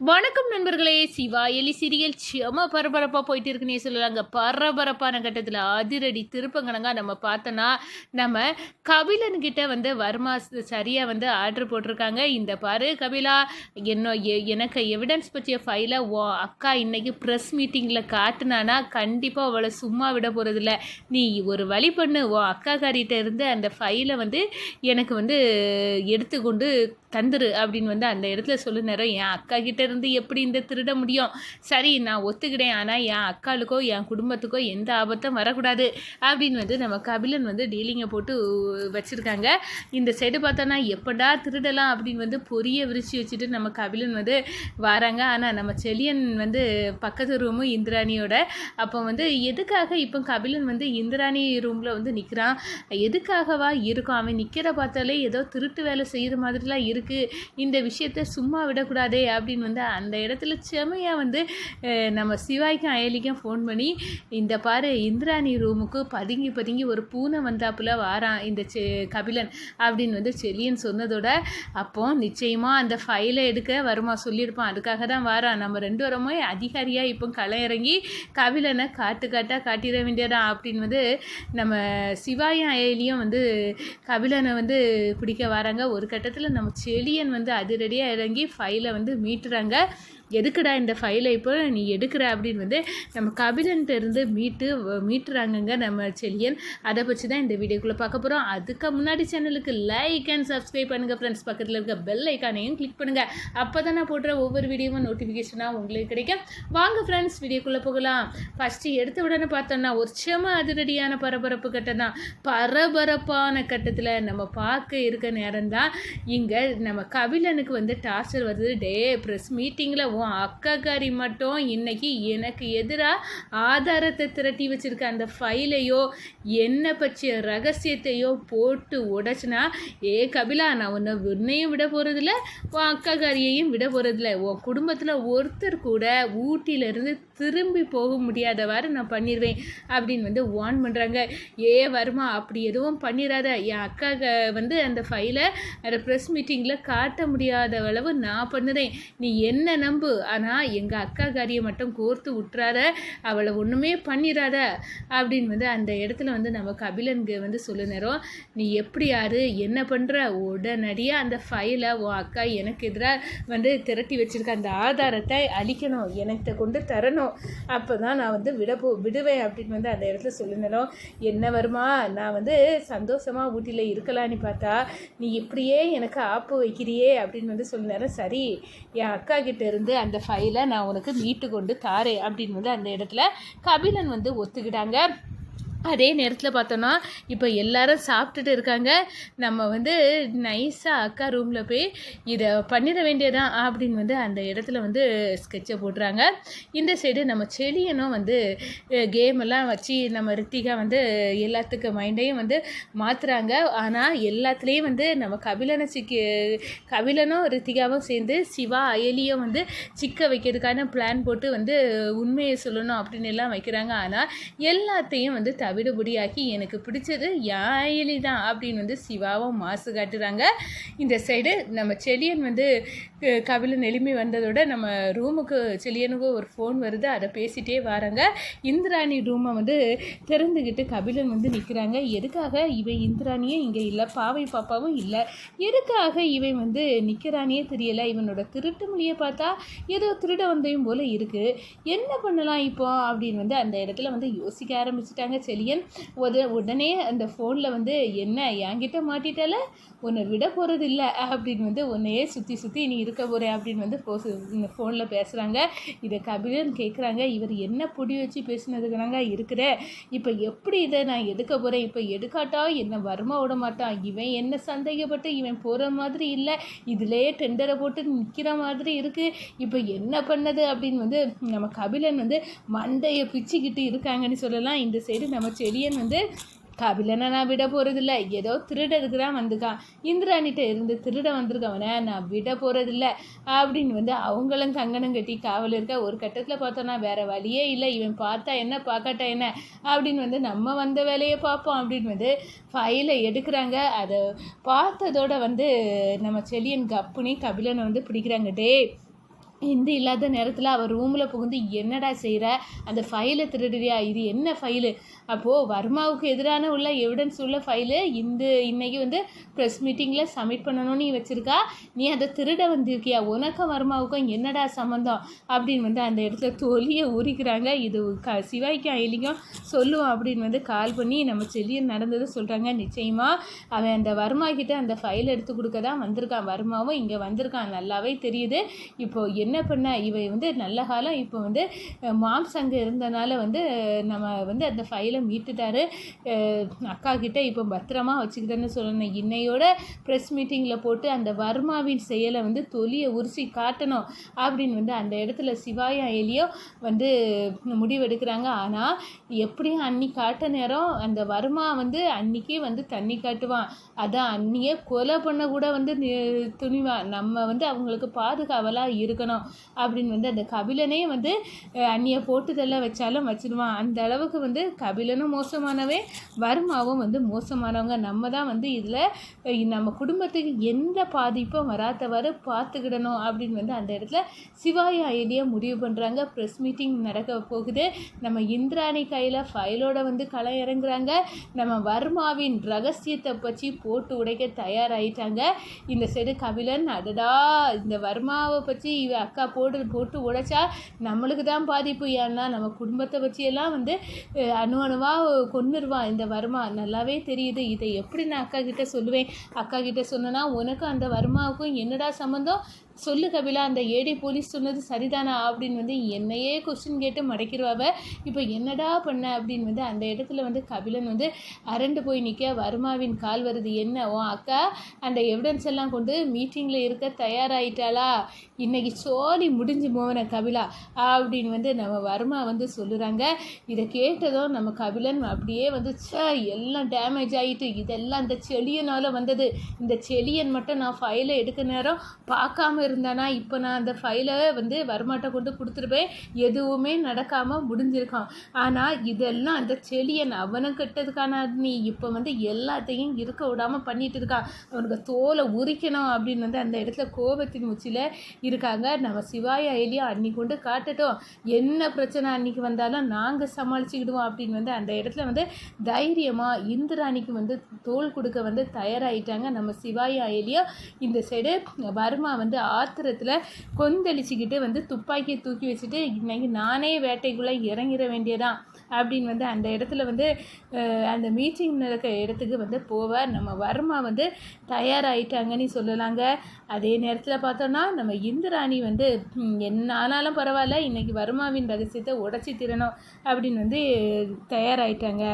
வணக்கம் நண்பர்களே. சிவா எலி சீரியல் செம பரபரப்பாக போயிட்டு இருக்குன்னே சொல்லலாங்க. பரபரப்பான கட்டத்தில் அதிரடி திருப்பங்கனங்க நம்ம பார்த்தோன்னா, நம்ம கபிலன்கிட்ட வந்து வர்மா சரியாக வந்து ஆர்டர் போட்டிருக்காங்க. இந்த பாரு கபிலா, எனக்கு எவிடன்ஸ் பற்றிய ஃபைலை அக்கா இன்னைக்கு ப்ரெஸ் மீட்டிங்கில் காட்டுனானா கண்டிப்பாக அவளை சும்மா விட போகிறதில்ல. நீ ஒரு வழி பண்ணு, அக்கா காரிட்ட இருந்து அந்த ஃபைலை வந்து எனக்கு வந்து எடுத்துக்கொண்டு தந்துரு அப்படின்னு வந்து அந்த இடத்துல சொல்லு நேரம் என் அக்கா கிட்ட இருந்து எப்படி இந்த திருட முடியும்? சரி, நான் ஒத்துக்கிட்டேன், ஆனால் என் அக்காளுக்கோ என் குடும்பத்துக்கோ எந்த ஆபத்தும் வரக்கூடாது அப்படின்னு வந்து நம்ம கபிலன் வந்து டீலிங்கை போட்டு வச்சுருக்காங்க. இந்த சைடு பார்த்தோன்னா எப்படா திருடலாம் அப்படின்னு வந்து பொரிய விரிச்சு வச்சுட்டு நம்ம கபிலன் வந்து வராங்க. ஆனால் நம்ம செலியன் வந்து பக்கத்து ரூமும் இந்திராணியோட. அப்போ வந்து எதுக்காக இப்போ கபிலன் வந்து இந்திராணி ரூமில் வந்து நிற்கிறான்? எதுக்காகவா இருக்கும்? அவன் நிற்கிற பார்த்தாலே ஏதோ திருட்டு வேலை செய்கிற மாதிரிலாம் இருக்குது. இந்த விஷயத்த சும்மா விடக்கூடாதே அப்படின்னு வந்து அந்த இடத்துல செமையாக வந்து நம்ம சிவாய்க்கும் அயலிக்கும் ஃபோன் பண்ணி, இந்த பாரு இந்திராணி ரூமுக்கு பதுங்கி ஒரு பூனை வந்தாப்புல வாரான் இந்த கபிலன் அப்படின்னு வந்து செலியன் சொன்னதோட, அப்போ நிச்சயமாக அந்த ஃபைலை எடுக்க வருமா சொல்லியிருப்பான். அதுக்காக தான் வாரான். நம்ம ரெண்டு வரமே அதிகாரியாக இப்போ களை இறங்கி கபிலனை காட்டிட வேண்டியதான் அப்படின்னு வந்து நம்ம சிவாயும் அயலியும் வந்து கபிலனை வந்து பிடிக்க வராங்க. ஒரு கட்டத்தில் நம்ம செலியன் வந்து அதிரடியாக இறங்கி ஃபைலை வந்து மீட்டுறாங்க. எதுக்குடா இந்த ஃபைலை இப்போ நீ எடுக்கிற அப்படின்னு வந்து நம்ம கபிலன்ட்டு இருந்து மீட்டுறாங்கங்க நம்ம செலியன். அதை பற்றி தான் இந்த வீடியோக்குள்ளே பார்க்க போகிறோம். அதுக்கு முன்னாடி சேனலுக்கு லைக் அண்ட் சப்ஸ்கிரைப் பண்ணுங்கள் ஃப்ரெண்ட்ஸ். பக்கத்தில் இருக்க பெல் ஐக்கானையும் கிளிக் பண்ணுங்கள். அப்போ தான் நான் போடுற ஒவ்வொரு வீடியோவும் நோட்டிஃபிகேஷனாக உங்களுக்கு கிடைக்கும். வாங்க ஃப்ரெண்ட்ஸ், வீடியோக்குள்ளே போகலாம். ஃபஸ்ட்டு எடுத்த உடனே பார்த்தோம்னா ஒரு செம அதிரடியான பரபரப்பு கட்டம் தான். பரபரப்பான கட்டத்தில் நம்ம பார்க்க இருக்க நேரம் தான் இங்கே நம்ம கபிலனுக்கு வந்து டார்ச்சர் வருது. ப்ரெஸ் மீட்டிங்கில் உன் அக்காக்காரி மட்டும் இன்னைக்கு எனக்கு எதிராக ஆதாரத்தை திரட்டி வச்சிருக்க அந்த ஃபைலையோ என்ன பற்றிய ரகசியத்தையோ போட்டு உடைச்சினா, கபிலா, நான் உன்னையும் விட போகிறதில்ல, உன் அக்காக்காரியையும் விட போகிறதில்ல. உன் குடும்பத்தில் ஒருத்தர் கூட ஊட்டியிலேருந்து திரும்பி போக முடியாதவாறு நான் பண்ணிடுவேன் அப்படின்னு வந்து வார்ன் பண்ணுறாங்க. வர்மா, அப்படி எதுவும் பண்ணிடாத. என் அக்கா வந்து அந்த ஃபைலை அந்த ப்ரெஸ் மீட்டிங்கில் காட்ட முடியாத அளவு நான் பண்ணுறேன். நீ என்ன நம்பு, ஆனால் எங்கள் அக்கா காரியை மட்டும் கோர்த்து விட்டுறாத, அவளை ஒன்றுமே பண்ணிடாத அப்படின்னு வந்து அந்த இடத்துல வந்து நம்ம கபிலனுக்கு வந்து சொல்ல நேரம், நீ எப்படி யாரு என்ன பண்ணுற, உடனடியாக அந்த ஃபைலை உன் அக்கா எனக்கு எதிராக வந்து திரட்டி வச்சுருக்க அந்த ஆதாரத்தை அழிக்கணும், எனக்கு கொண்டு தரணும், அப்போ தான் நான் வந்து விடுவேன் அப்படின்னு வந்து அந்த இடத்துல சொல்ல நேரம், என்ன வருமா, நான் வந்து சந்தோஷமாக ஊட்டியில் இருக்கலான்னு பார்த்தா நீ இப்படியே எனக்கு ஆப்பு வைக்கிறியே அப்படின்னு வந்து சொல்ல நேரம், சரி, என் அக்கா கிட்ட இருந்து அந்த ஃபைலை நான் உனக்கு மீட்டு கொண்டு தாரேன் அப்படின்னு வந்து அந்த இடத்துல கபிலன் வந்து ஒத்துக்கிட்டாங்க. அதே நேரத்தில் பார்த்தோன்னா இப்போ எல்லாரும் சாப்பிட்டுட்டு இருக்காங்க. நம்ம வந்து நைஸாக அக்கா ரூமில் போய் இதை பண்ணிட வேண்டியதான் அப்படின்னு வந்து அந்த இடத்துல வந்து ஸ்கெட்சை போடுறாங்க. இந்த சைடு நம்ம செலியனும் வந்து கேமெல்லாம் வச்சு நம்ம ரித்திகா வந்து எல்லாத்துக்கு மைண்டையும் வந்து மாற்றுறாங்க. ஆனால் எல்லாத்துலேயும் வந்து நம்ம கபிலனும் ரித்திகாவும் சேர்ந்து சிவா அயலியும் வந்து சிக்க வைக்கிறதுக்கான பிளான் போட்டு வந்து உண்மையை சொல்லணும் அப்படின்னு எல்லாம் வைக்கிறாங்க. ஆனால் எல்லாத்தையும் வந்து விடுபடியாக்கி எனக்கு பிடிச்சது யாயலி தான் அப்படின்னு வந்து சிவாவும் மாசு காட்டுறாங்க. இந்த சைடு நம்ம செலியன் வந்து கபிலன் எளிமை வந்ததோட நம்ம ரூமுக்கு செலியனுக்கு ஒரு ஃபோன் வருது. அதை பேசிகிட்டே வராங்க. இந்திராணி ரூமை வந்து திறந்துக்கிட்டு கபிலன் வந்து நிற்கிறாங்க. எதுக்காக இவன் இந்திராணியே இங்கே இல்லை, பாவை பாப்பாவும் இல்லை, எதுக்காக இவன் வந்து நிற்கிறானே தெரியலை. இவனோட திருட்டு மொழியை பார்த்தா ஏதோ திருட வந்தையும் போல் இருக்குது, என்ன பண்ணலாம் இப்போ அப்படின்னு வந்து அந்த இடத்துல வந்து யோசிக்க ஆரம்பிச்சிட்டாங்க செலியன். உடனே அந்த ஃபோனில் வந்து, என்ன என்கிட்ட மாட்டிட்டால, உன்னை விட போகிறது இல்லை அப்படின்னு வந்து உன்னையே சுற்றி நீ இருக்க போகிறேன் அப்படின்னு வந்து ஃபோனில் பேசுகிறாங்க. இதை கபிலன் கேட்குறாங்க, இவர் என்ன பொடி வச்சு பேசினதுக்குனாங்க இருக்கிற, இப்போ எப்படி இதை நான் எடுக்க போகிறேன், இப்போ எடுக்காட்டா என்னை வர்மா விட மாட்டான், இவன் என்ன சந்தேகப்பட்டு இவன் போகிற மாதிரி இல்லை, இதிலே டெண்டரை போட்டு நிற்கிற மாதிரி இருக்குது, இப்போ என்ன பண்ணது அப்படின்னு வந்து நம்ம கபிலன் வந்து மண்டையை பிச்சுக்கிட்டு இருக்காங்கன்னு சொல்லலாம். இந்த சைடு நம்ம செலியன் வந்து, கபிலனை நான் விட போகிறதில்ல, ஏதோ திருடருக்கு தான் வந்துக்கான், இந்திராணிட்ட இருந்து திருட வந்திருக்கவனை நான் விட போகிறதில்ல அப்படின்னு வந்து அவங்களும் கங்கணம் கட்டி காவல் இருக்க. ஒரு கட்டத்தில் பார்த்தோன்னா வேறு வழியே இல்லை, இவன் பார்த்தா என்ன பார்க்காட்டா என்ன அப்படின்னு வந்து நம்ம வந்த வேலையை பார்ப்போம் அப்படின்னு வந்து ஃபைலை எடுக்கிறாங்க. அதை பார்த்ததோட வந்து நம்ம செலியன் கப்புனி கபிலனை வந்து பிடிக்கிறாங்க. இந்து இல்லாத நேரத்தில் அவள் ரூமில் புகுந்து என்னடா செய்கிற, அந்த ஃபைலை திருடுறியா, இது என்ன ஃபைலு, அப்போது வர்மாவுக்கு எதிரான உள்ள எவிடன்ஸ் உள்ள ஃபைலு இன்னைக்கு வந்து ப்ரெஸ் மீட்டிங்கில் சப்மிட் பண்ணணும்னு நீ வச்சுருக்கா, நீ அதை திருட வந்திருக்கியா, உனக்கும் வர்மாவுக்கும் என்னடா சம்மந்தம் அப்படின்னு வந்து அந்த இடத்துல தொலியை உரிக்கிறாங்க. இது சிவாய்க்கும் அயலிக்கும் சொல்லுவோம் அப்படின்னு வந்து கால் பண்ணி நம்ம செல்லியன் நடந்ததை சொல்கிறாங்க. நிச்சயமாக அவன் அந்த வர்மா கிட்ட அந்த ஃபைல் எடுத்து கொடுக்க தான் வந்திருக்கான், வர்மாவும் இங்கே வந்திருக்கான், நல்லாவே தெரியுது. இப்போது என்ன பண்ண, இவை வந்து நல்ல காலம் இப்போ வந்து மாம்ஸ் அங்கே இருந்தனால வந்து நம்ம வந்து அந்த ஃபைலை மீட்டுட்டாரு, அக்கா கிட்ட இப்போ பத்திரமா வச்சுக்கிட்டேன்னு சொல்லணும். இன்னையோட ப்ரெஸ் மீட்டிங்கில் போட்டு அந்த வர்மாவின் செயலை வந்து தொலியை உரிசி காட்டணும் அப்படின்னு வந்து அந்த இடத்துல சிவாயா எலியோ வந்து முடிவெடுக்கிறாங்க. ஆனால் எப்படியும் அன்னி காட்ட நேரம் அந்த வர்மா வந்து அன்னிக்கே வந்து தண்ணி காட்டுவான், அதான் அன்னியே கொலை பண்ண கூட வந்து துணிவான், நம்ம வந்து அவங்களுக்கு பாதுகாவலாக இருக்கணும் அப்படின்னு வந்து அந்த கபிலனே வந்து அந்நிய போட்டுதெல்லாம் வச்சாலும் வச்சிடுவான். அந்த அளவுக்கு வந்து கபிலனும் மோசமானவே, வர்மாவும் வந்து மோசமானவங்க. நம்ம தான் வந்து இதில் நம்ம குடும்பத்துக்கு எந்த பாதிப்பும் வராதவாறு பார்த்துக்கிடணும் அப்படின்னு வந்து அந்த இடத்துல சிவாயா ஐடியா முடிவு பண்ணுறாங்க. ப்ரெஸ் மீட்டிங் நடக்க போகுது. நம்ம இந்திராணி கையில் ஃபைலோட வந்து களை இறங்குறாங்க. நம்ம வர்மாவின் ரகசியத்தை பற்றி போட்டு உடைக்க தயாராகிட்டாங்க. இந்த சைடு கபிலன், அடடா இந்த வர்மாவை பற்றி அக்கா போட்டு உடைச்சா நம்மளுக்கு தான் பாதிப்பு, ஏன்னா நம்ம குடும்பத்தை வச்சியெல்லாம் வந்து அணுவாக கொன்னுருவான் இந்த வர்மா, நல்லாவே தெரியுது. இதை எப்படி நான் அக்கா கிட்ட சொல்லுவேன், அக்கா கிட்ட சொன்னேன்னா உனக்கும் அந்த வர்மாவுக்கும் என்னடா சம்மந்தம், சொல்லு கபிலா, அந்த ஏடி போலீஸ் சொன்னது சரிதானா அப்படின்னு வந்து என்னையே கொஸ்டின் கேட்டு மடக்கிடுவாவ. இப்போ என்னடா பண்ண அப்படின்னு வந்து அந்த இடத்துல வந்து கபிலன் வந்து அரண்டு போய் நிற்க, வர்மாவின் கால் வருது, என்ன உன் அக்கா அந்த எவிடன்ஸ் எல்லாம் கொண்டு மீட்டிங்கில் இருக்க தயாராகிட்டாளா, இன்னைக்கு சோழி முடிஞ்சு போவன கபிலா அப்படின்னு வந்து நம்ம வர்மா வந்து சொல்லுறாங்க. இதை கேட்டதும் நம்ம கபிலன் அப்படியே வந்து எல்லாம் டேமேஜ் ஆகிட்டு, இதெல்லாம் இந்த செளியனால் வந்தது, இந்த செளியன் மட்டும் நான் ஃபைலை எடுக்க நேரம் பார்க்காம இருந்தானா இப்போ நான் அந்த ஃபைலை வந்து வர்மாட்ட கொண்டு கொடுத்துருப்பேன், எதுவுமே நடக்காமல் முடிஞ்சிருக்கான். ஆனால் இதெல்லாம் அந்த செளியன் அவனும் கெட்டதுக்கான நீ இப்போ வந்து எல்லாத்தையும் இருக்க விடாமல் பண்ணிட்டு இருக்கான், அவனுக்கு தோலை உரிக்கணும் அப்படின்னு வந்து அந்த இடத்துல கோபத்தின் உச்சியில் இருக்காங்க. நம்ம சிவாயா எலியா அன்னைக்கு கொண்டு காட்டட்டும், என்ன பிரச்சனை அன்னைக்கு வந்தாலும் நாங்கள் சமாளிச்சுக்கிடுவோம் அப்படின்னு வந்து அந்த இடத்துல வந்து தைரியமாக இந்திராணிக்கு வந்து தோல் கொடுக்க வந்து தயாராகிட்டாங்க நம்ம சிவாயா எலியா. இந்த சைடு வர்மா வந்து ஆத்திரத்தில் கொந்தளிச்சுக்கிட்டு வந்து துப்பாக்கியை தூக்கி வச்சுட்டு இன்னைக்கு நானே வேட்டைக்குள்ளே இறங்கிட வேண்டியதான் அப்படின்னு வந்து அந்த இடத்துல வந்து அந்த மீட்டிங் நடக்க இடத்துக்கு வந்து போவார். நம்ம வர்மா வந்து தயாராகிட்டாங்கன்னு சொல்லலாங்க. அதே நேரத்தில் பார்த்தோன்னா நம்ம இந்திராணி வந்து என்ன ஆனாலும் பரவாயில்ல, இன்னைக்கு வர்மாவின் ரகசியத்தை உடச்சி திறணும் அப்படின்னு வந்து தயாராகிட்டாங்க.